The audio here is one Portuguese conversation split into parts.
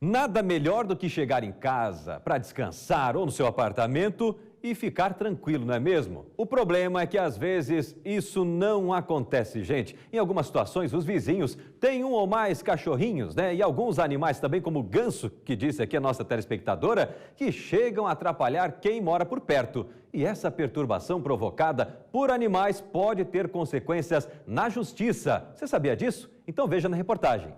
Nada melhor do que chegar em casa para descansar ou no seu apartamento e ficar tranquilo, não é mesmo? O problema é que às vezes isso não acontece, gente. Em algumas situações, os vizinhos têm um ou mais cachorrinhos, né? E alguns animais também, como o ganso, que disse aqui a nossa telespectadora, que chegam a atrapalhar quem mora por perto. E essa perturbação provocada por animais pode ter consequências na justiça. Você sabia disso? Então veja na reportagem.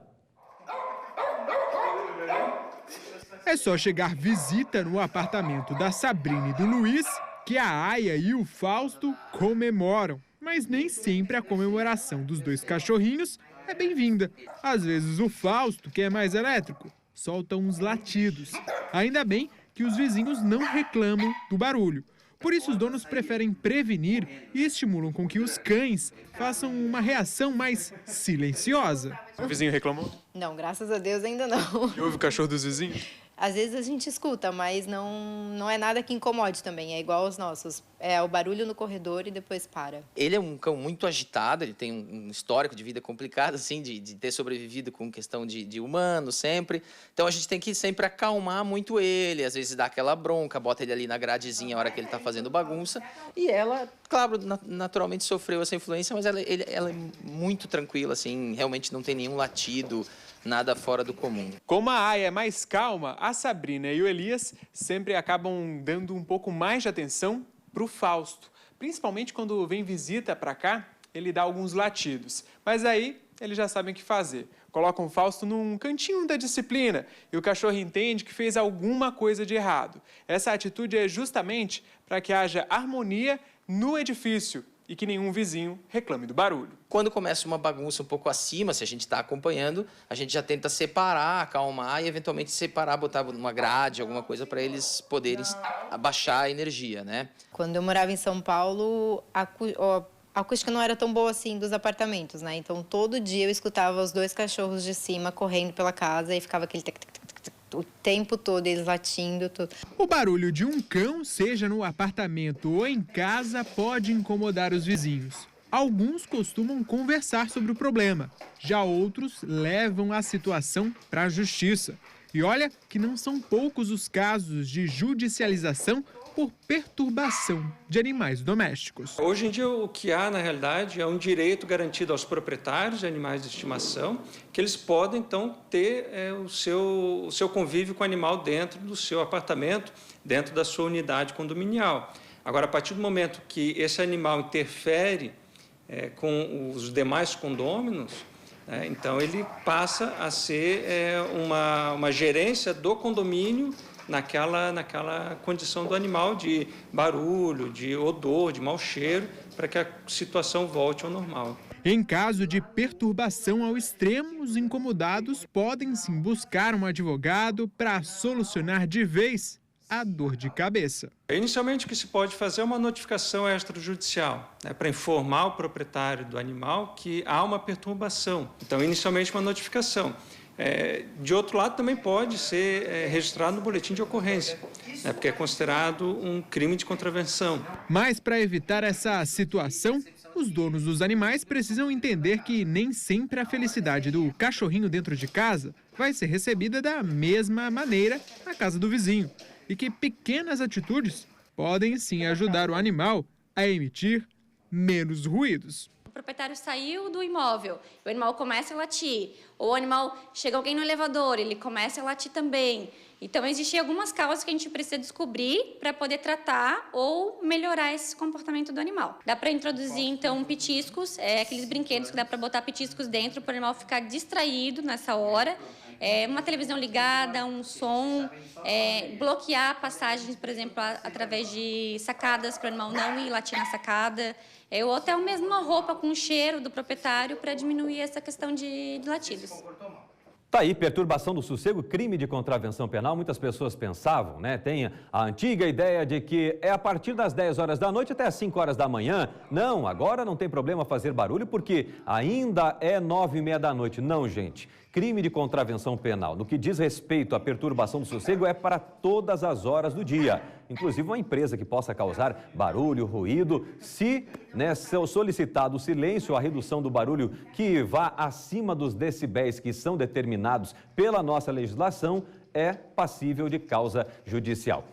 É só chegar visita no apartamento da Sabrina e do Luiz que a Aya e o Fausto comemoram. Mas nem sempre a comemoração dos dois cachorrinhos é bem-vinda. Às vezes o Fausto, que é mais elétrico, solta uns latidos. Ainda bem que os vizinhos não reclamam do barulho. Por isso os donos preferem prevenir e estimulam com que os cães façam uma reação mais silenciosa. O vizinho reclamou? Não, graças a Deus ainda não. E ouve o cachorro dos vizinhos? Às vezes a gente escuta, mas não é nada que incomode também, é igual aos nossos. É o barulho no corredor e depois para. Ele é um cão muito agitado, ele tem um histórico de vida complicado, assim, de ter sobrevivido com questão de humano sempre. Então a gente tem que sempre acalmar muito ele, às vezes dá aquela bronca, bota ele ali na gradezinha a hora que ele tá fazendo bagunça. E ela, claro, naturalmente sofreu essa influência, mas ela é muito tranquila, assim, realmente não tem nenhum latido, nada fora do comum. Como a Aya é mais calma, a Sabrina e o Elias sempre acabam dando um pouco mais de atenção para o Fausto. Principalmente quando vem visita para cá, ele dá alguns latidos. Mas aí eles já sabem o que fazer. Colocam o Fausto num cantinho da disciplina e o cachorro entende que fez alguma coisa de errado. Essa atitude é justamente para que haja harmonia no edifício e que nenhum vizinho reclame do barulho. Quando começa uma bagunça um pouco acima, se a gente está acompanhando, a gente já tenta separar, acalmar e eventualmente separar, botar numa grade, alguma coisa para eles poderem abaixar a energia, né? Quando eu morava em São Paulo, a acústica não era tão boa assim dos apartamentos, né? Então todo dia eu escutava os dois cachorros de cima correndo pela casa e ficava aquele o tempo todo, eles latindo, tudo. O barulho de um cão, seja no apartamento ou em casa, pode incomodar os vizinhos. Alguns costumam conversar sobre o problema, já outros levam a situação para a justiça. E olha que não são poucos os casos de judicialização por perturbação de animais domésticos. Hoje em dia o que há, na realidade, é um direito garantido aos proprietários de animais de estimação, que eles podem, então, ter o seu convívio com o animal dentro do seu apartamento, dentro da sua unidade condominial. Agora, a partir do momento que esse animal interfere com os demais condôminos, então ele passa a ser uma gerência do condomínio naquela condição do animal de barulho, de odor, de mau cheiro, para que a situação volte ao normal. Em caso de perturbação ao extremo, os incomodados podem sim buscar um advogado para solucionar de vez a dor de cabeça. Inicialmente, o que se pode fazer é uma notificação extrajudicial, para informar o proprietário do animal que há uma perturbação. Então, inicialmente, uma notificação. De outro lado, também pode ser registrado no boletim de ocorrência, porque é considerado um crime de contravenção. Mas, para evitar essa situação, os donos dos animais precisam entender que nem sempre a felicidade do cachorrinho dentro de casa vai ser recebida da mesma maneira na casa do vizinho. E que pequenas atitudes podem sim ajudar o animal a emitir menos ruídos. O proprietário saiu do imóvel, o animal começa a latir, ou o animal chega alguém no elevador, ele começa a latir também. Então, existem algumas causas que a gente precisa descobrir para poder tratar ou melhorar esse comportamento do animal. Dá para introduzir, então, petiscos, aqueles brinquedos que dá para botar petiscos dentro para o animal ficar distraído nessa hora. Uma televisão ligada, um som, bloquear passagens, por exemplo, através de sacadas para o animal não ir latir na sacada, ou até mesmo uma roupa com cheiro do proprietário para diminuir essa questão de latidos. Tá aí, perturbação do sossego, crime de contravenção penal. Muitas pessoas pensavam, né? Tem a antiga ideia de que é a partir das 10 horas da noite até as 5 horas da manhã. Não, agora não tem problema fazer barulho porque ainda é 9h30 da noite. Não, gente. Crime de contravenção penal, no que diz respeito à perturbação do sossego, é para todas as horas do dia. Inclusive uma empresa que possa causar barulho, ruído, se solicitado o silêncio, a redução do barulho que vá acima dos decibéis que são determinados pela nossa legislação, é passível de causa judicial.